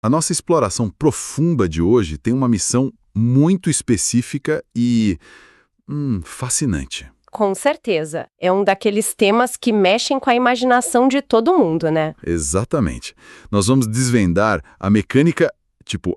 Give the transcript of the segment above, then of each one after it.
A nossa exploração profunda de hoje tem uma missão muito específica e fascinante. Com certeza. É um daqueles temas que mexem com a imaginação de todo mundo, né? Exatamente. Nós vamos desvendar a mecânica,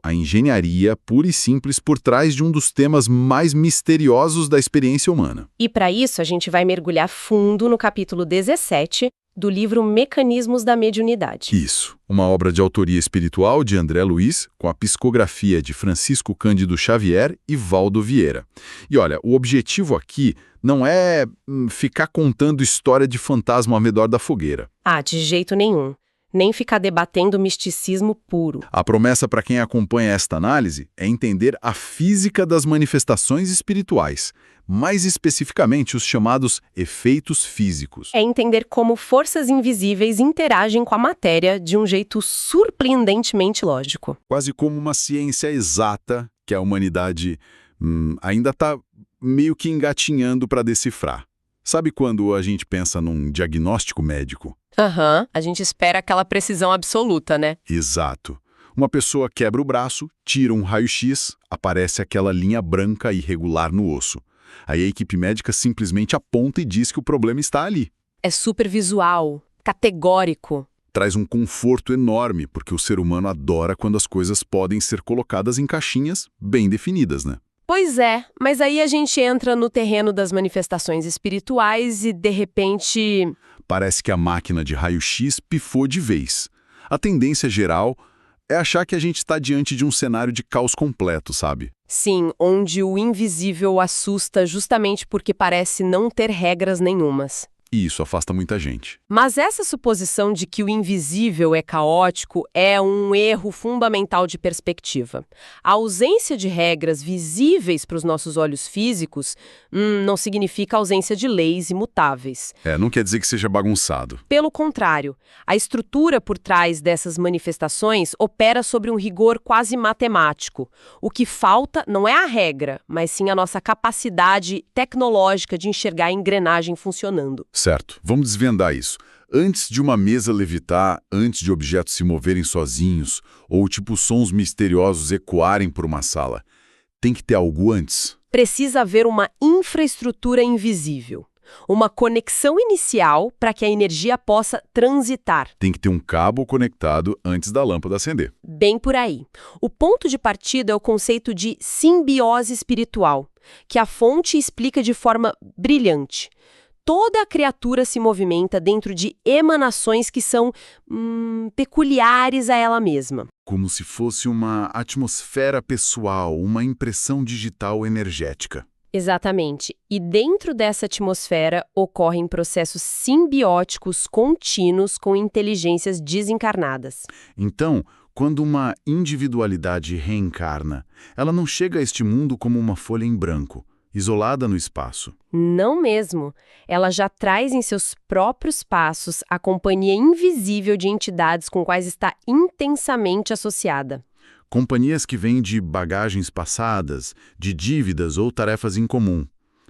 a engenharia pura e simples por trás de um dos temas mais misteriosos da experiência humana. E para isso, a gente vai mergulhar fundo no capítulo 17 do livro Mecanismos da Mediunidade. Isso, uma obra de autoria espiritual de André Luiz, com a psicografia de Francisco Cândido Xavier e Valdo Vieira. E olha, o objetivo aqui não é ficar contando história de fantasma ao redor da fogueira. Ah, de jeito nenhum. Nem ficar debatendo misticismo puro. A promessa para quem acompanha esta análise é entender a física das manifestações espirituais, mais especificamente os chamados efeitos físicos. É entender como forças invisíveis interagem com a matéria de um jeito surpreendentemente lógico. Quase como uma ciência exata que a humanidade ainda está meio que engatinhando para decifrar. Sabe quando a gente pensa num diagnóstico médico? A gente espera aquela precisão absoluta, né? Exato. Uma pessoa quebra o braço, tira um raio-x, aparece aquela linha branca irregular no osso. Aí a equipe médica simplesmente aponta e diz que o problema está ali. É super visual, categórico. Traz um conforto enorme, porque o ser humano adora quando as coisas podem ser colocadas em caixinhas bem definidas, né? Pois é, mas aí a gente entra no terreno das manifestações espirituais e, de repente... Parece que a máquina de raio-x pifou de vez. A tendência geral é achar que a gente está diante de um cenário de caos completo, sabe? Sim, onde o invisível assusta justamente porque parece não ter regras nenhumas. E isso afasta muita gente. Mas essa suposição de que o invisível é caótico é um erro fundamental de perspectiva. A ausência de regras visíveis para os nossos olhos físicos não significa ausência de leis imutáveis. Não quer dizer que seja bagunçado. Pelo contrário, a estrutura por trás dessas manifestações opera sobre um rigor quase matemático. O que falta não é a regra, mas sim a nossa capacidade tecnológica de enxergar a engrenagem funcionando. Certo, vamos desvendar isso. Antes de uma mesa levitar, antes de objetos se moverem sozinhos, ou sons misteriosos ecoarem por uma sala, tem que ter algo antes? Precisa haver uma infraestrutura invisível. Uma conexão inicial para que a energia possa transitar. Tem que ter um cabo conectado antes da lâmpada acender. Bem por aí. O ponto de partida é o conceito de simbiose espiritual, que a fonte explica de forma brilhante. Toda a criatura se movimenta dentro de emanações que são peculiares a ela mesma. Como se fosse uma atmosfera pessoal, uma impressão digital energética. Exatamente. E dentro dessa atmosfera ocorrem processos simbióticos contínuos com inteligências desencarnadas. Então, quando uma individualidade reencarna, ela não chega a este mundo como uma folha em branco, isolada no espaço. Não mesmo. Ela já traz em seus próprios passos a companhia invisível de entidades com quais está intensamente associada. Companhias que vêm de bagagens passadas, de dívidas ou tarefas em comum.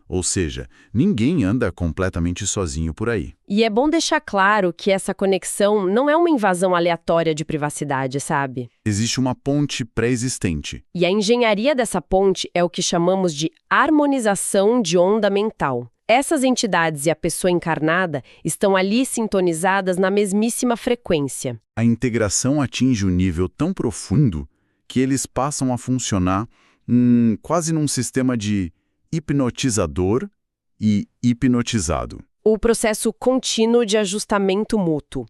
Ou seja, ninguém anda completamente sozinho por aí. E é bom deixar claro que essa conexão não é uma invasão aleatória de privacidade, sabe? Existe uma ponte pré-existente. E a engenharia dessa ponte é o que chamamos de harmonização de onda mental. Essas entidades e a pessoa encarnada estão ali sintonizadas na mesmíssima frequência. A integração atinge um nível tão profundo que eles passam a funcionar quase num sistema de hipnotizador e hipnotizado. O processo contínuo de ajustamento mútuo.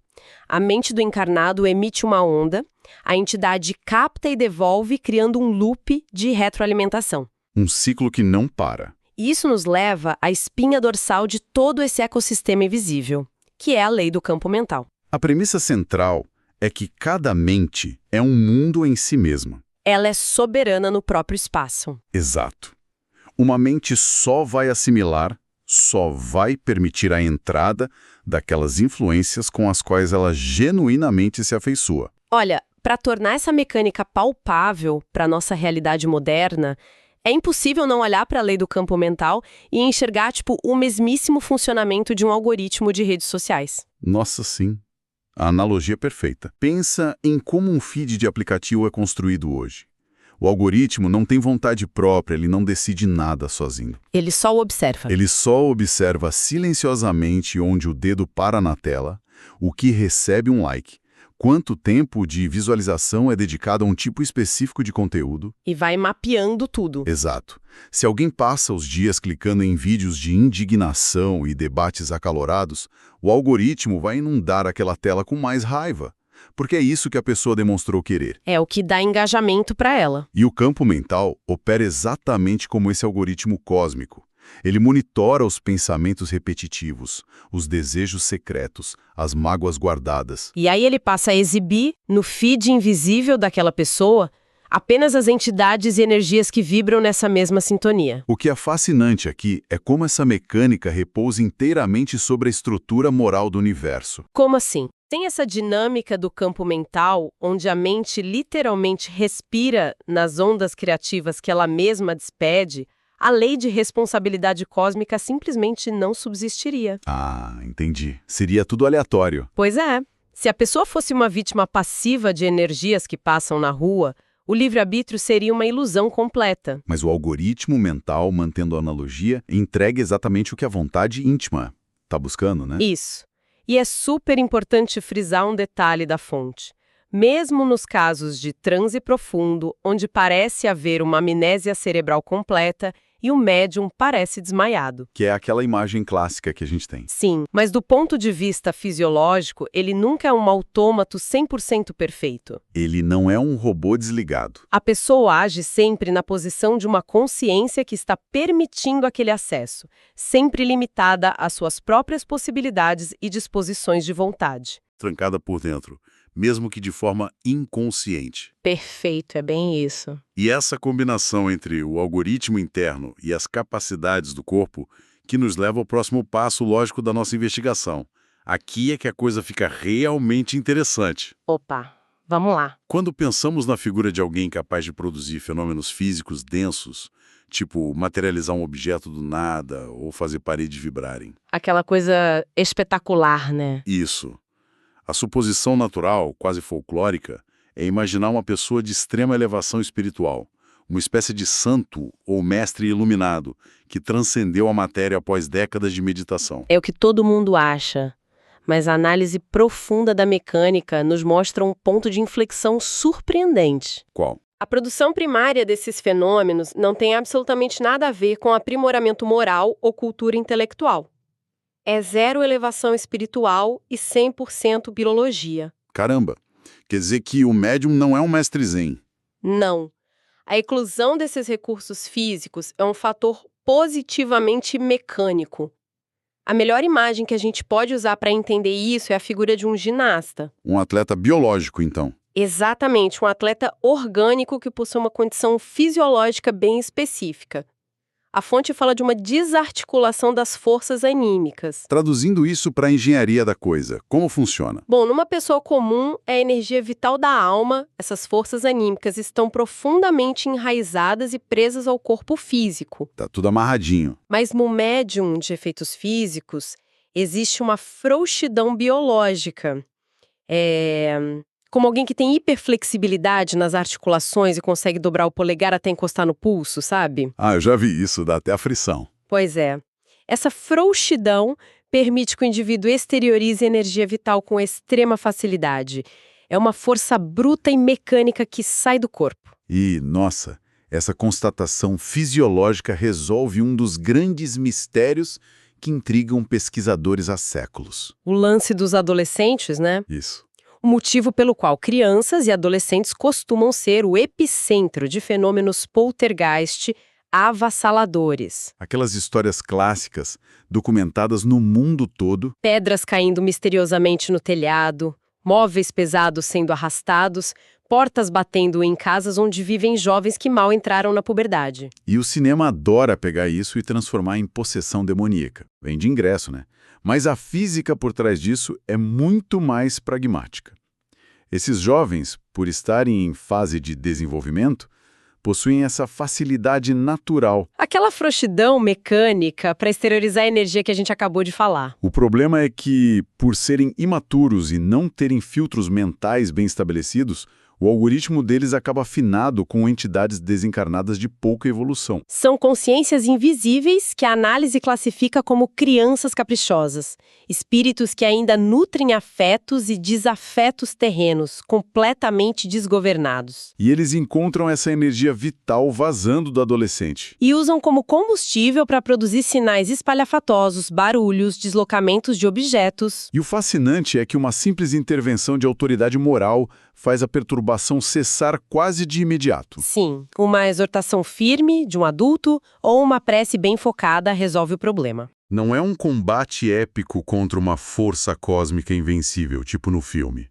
A mente do encarnado emite uma onda, a entidade capta e devolve, criando um loop de retroalimentação. Um ciclo que não para. Isso nos leva à espinha dorsal de todo esse ecossistema invisível, que é a lei do campo mental. A premissa central é que cada mente é um mundo em si mesma. Ela é soberana no próprio espaço. Exato. Uma mente só vai assimilar, só vai permitir a entrada daquelas influências com as quais ela genuinamente se afeiçoa. Olha, para tornar essa mecânica palpável para a nossa realidade moderna, é impossível não olhar para a lei do campo mental e enxergar, o mesmíssimo funcionamento de um algoritmo de redes sociais. Nossa, sim. A analogia é perfeita. Pensa em como um feed de aplicativo é construído hoje. O algoritmo não tem vontade própria, ele não decide nada sozinho. Ele só o observa. Ele só observa silenciosamente onde o dedo para na tela, o que recebe um like, quanto tempo de visualização é dedicado a um tipo específico de conteúdo. E vai mapeando tudo. Exato. Se alguém passa os dias clicando em vídeos de indignação e debates acalorados, o algoritmo vai inundar aquela tela com mais raiva. Porque é isso que a pessoa demonstrou querer. É o que dá engajamento para ela. E o campo mental opera exatamente como esse algoritmo cósmico. Ele monitora os pensamentos repetitivos, os desejos secretos, as mágoas guardadas. E aí ele passa a exibir, no feed invisível daquela pessoa, apenas as entidades e energias que vibram nessa mesma sintonia. O que é fascinante aqui é como essa mecânica repousa inteiramente sobre a estrutura moral do universo. Como assim? Tem essa dinâmica do campo mental, onde a mente literalmente respira nas ondas criativas que ela mesma despede, a lei de responsabilidade cósmica simplesmente não subsistiria. Ah, entendi. Seria tudo aleatório. Pois é. Se a pessoa fosse uma vítima passiva de energias que passam na rua, o livre-arbítrio seria uma ilusão completa. Mas o algoritmo mental, mantendo a analogia, entrega exatamente o que a vontade íntima está buscando, né? Isso. E é super importante frisar um detalhe da fonte. Mesmo nos casos de transe profundo, onde parece haver uma amnésia cerebral completa e o médium parece desmaiado. Que é aquela imagem clássica que a gente tem. Sim, mas do ponto de vista fisiológico, ele nunca é um autômato 100% perfeito. Ele não é um robô desligado. A pessoa age sempre na posição de uma consciência que está permitindo aquele acesso, sempre limitada às suas próprias possibilidades e disposições de vontade. Trancada por dentro, mesmo que de forma inconsciente. Perfeito, é bem isso. E essa combinação entre o algoritmo interno e as capacidades do corpo que nos leva ao próximo passo lógico da nossa investigação. Aqui é que a coisa fica realmente interessante. Opa, vamos lá. Quando pensamos na figura de alguém capaz de produzir fenômenos físicos densos, tipo materializar um objeto do nada ou fazer paredes vibrarem. Aquela coisa espetacular, né? Isso. A suposição natural, quase folclórica, é imaginar uma pessoa de extrema elevação espiritual, uma espécie de santo ou mestre iluminado que transcendeu a matéria após décadas de meditação. É o que todo mundo acha, mas a análise profunda da mecânica nos mostra um ponto de inflexão surpreendente. Qual? A produção primária desses fenômenos não tem absolutamente nada a ver com aprimoramento moral ou cultura intelectual. É zero elevação espiritual e 100% biologia. Caramba! Quer dizer que o médium não é um mestre zen. Não. A eclusão desses recursos físicos é um fator positivamente mecânico. A melhor imagem que a gente pode usar para entender isso é a figura de um ginasta. Um atleta biológico, então. Exatamente, um atleta orgânico que possui uma condição fisiológica bem específica. A fonte fala de uma desarticulação das forças anímicas. Traduzindo isso para a engenharia da coisa, como funciona? Bom, numa pessoa comum, é a energia vital da alma, essas forças anímicas estão profundamente enraizadas e presas ao corpo físico. Tá tudo amarradinho. Mas no médium de efeitos físicos, existe uma frouxidão biológica. Como alguém que tem hiperflexibilidade nas articulações e consegue dobrar o polegar até encostar no pulso, sabe? Ah, eu já vi isso, dá até aflição. Pois é. Essa frouxidão permite que o indivíduo exteriorize energia vital com extrema facilidade. É uma força bruta e mecânica que sai do corpo. E, nossa, essa constatação fisiológica resolve um dos grandes mistérios que intrigam pesquisadores há séculos. O lance dos adolescentes, né? Isso. O motivo pelo qual crianças e adolescentes costumam ser o epicentro de fenômenos poltergeist avassaladores. Aquelas histórias clássicas, documentadas no mundo todo. Pedras caindo misteriosamente no telhado, móveis pesados sendo arrastados, portas batendo em casas onde vivem jovens que mal entraram na puberdade. E o cinema adora pegar isso e transformar em possessão demoníaca. Vem de ingresso, né? Mas a física por trás disso é muito mais pragmática. Esses jovens, por estarem em fase de desenvolvimento, possuem essa facilidade natural. Aquela frouxidão mecânica para exteriorizar a energia que a gente acabou de falar. O problema é que, por serem imaturos e não terem filtros mentais bem estabelecidos, o algoritmo deles acaba afinado com entidades desencarnadas de pouca evolução. São consciências invisíveis que a análise classifica como crianças caprichosas, espíritos que ainda nutrem afetos e desafetos terrenos, completamente desgovernados. E eles encontram essa energia vital vazando do adolescente. E usam como combustível para produzir sinais espalhafatosos, barulhos, deslocamentos de objetos. E o fascinante é que uma simples intervenção de autoridade moral faz a perturbação cessar quase de imediato. Sim, uma exortação firme de um adulto ou uma prece bem focada resolve o problema. Não é um combate épico contra uma força cósmica invencível, tipo no filme.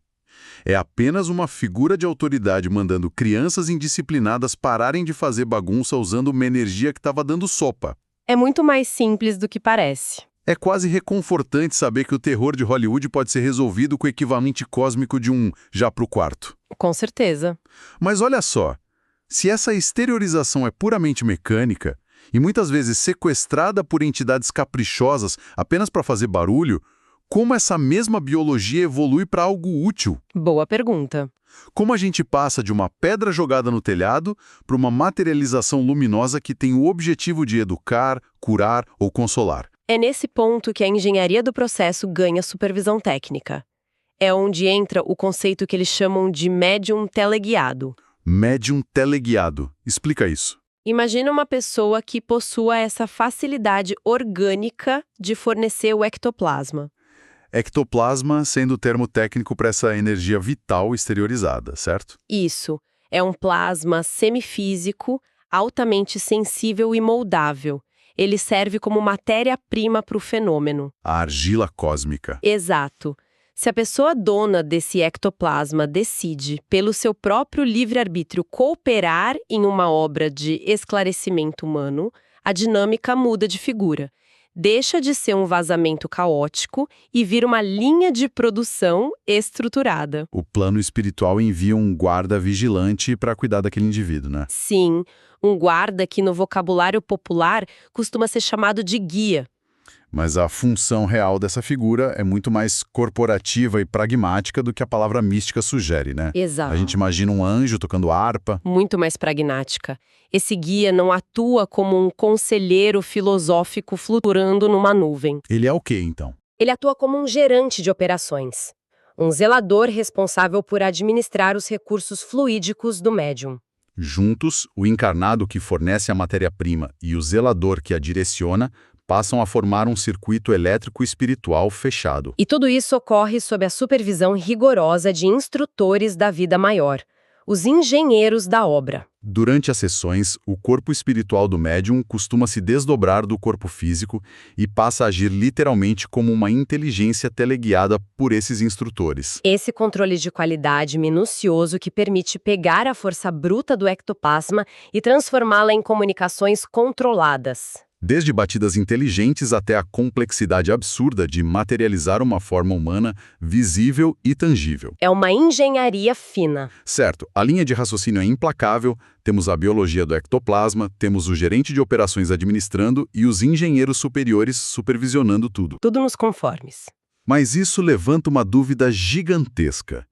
É apenas uma figura de autoridade mandando crianças indisciplinadas pararem de fazer bagunça usando uma energia que estava dando sopa. É muito mais simples do que parece. É quase reconfortante saber que o terror de Hollywood pode ser resolvido com o equivalente cósmico de um já pro quarto. Com certeza. Mas olha só, se essa exteriorização é puramente mecânica e muitas vezes sequestrada por entidades caprichosas apenas para fazer barulho, como essa mesma biologia evolui para algo útil? Boa pergunta. Como a gente passa de uma pedra jogada no telhado para uma materialização luminosa que tem o objetivo de educar, curar ou consolar? É nesse ponto que a engenharia do processo ganha supervisão técnica. É onde entra o conceito que eles chamam de médium teleguiado. Médium teleguiado. Explica isso. Imagina uma pessoa que possua essa facilidade orgânica de fornecer o ectoplasma. Ectoplasma sendo o termo técnico para essa energia vital exteriorizada, certo? Isso. É um plasma semifísico, altamente sensível e moldável. Ele serve como matéria-prima para o fenômeno. A argila cósmica. Exato. Se a pessoa dona desse ectoplasma decide, pelo seu próprio livre-arbítrio, cooperar em uma obra de esclarecimento humano, a dinâmica muda de figura. Deixa de ser um vazamento caótico e vira uma linha de produção estruturada. O plano espiritual envia um guarda vigilante para cuidar daquele indivíduo, né? Sim, um guarda que no vocabulário popular costuma ser chamado de guia. Mas a função real dessa figura é muito mais corporativa e pragmática do que a palavra mística sugere, né? Exato. A gente imagina um anjo tocando harpa. Muito mais pragmática. Esse guia não atua como um conselheiro filosófico flutuando numa nuvem. Ele é o quê, então? Ele atua como um gerente de operações. Um zelador responsável por administrar os recursos fluídicos do médium. Juntos, o encarnado que fornece a matéria-prima e o zelador que a direciona passam a formar um circuito elétrico espiritual fechado. E tudo isso ocorre sob a supervisão rigorosa de instrutores da vida maior, os engenheiros da obra. Durante as sessões, o corpo espiritual do médium costuma se desdobrar do corpo físico e passa a agir literalmente como uma inteligência teleguiada por esses instrutores. Esse controle de qualidade minucioso que permite pegar a força bruta do ectoplasma e transformá-la em comunicações controladas. Desde batidas inteligentes até a complexidade absurda de materializar uma forma humana visível e tangível. É uma engenharia fina. Certo, a linha de raciocínio é implacável, temos a biologia do ectoplasma, temos o gerente de operações administrando e os engenheiros superiores supervisionando tudo. Tudo nos conformes. Mas isso levanta uma dúvida gigantesca.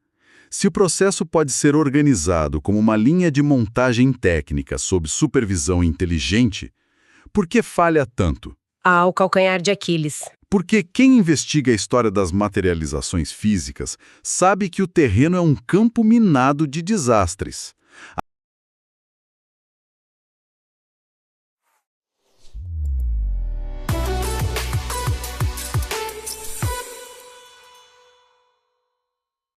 Se o processo pode ser organizado como uma linha de montagem técnica sob supervisão inteligente, por que falha tanto? O calcanhar de Aquiles. Porque quem investiga a história das materializações físicas sabe que o terreno é um campo minado de desastres.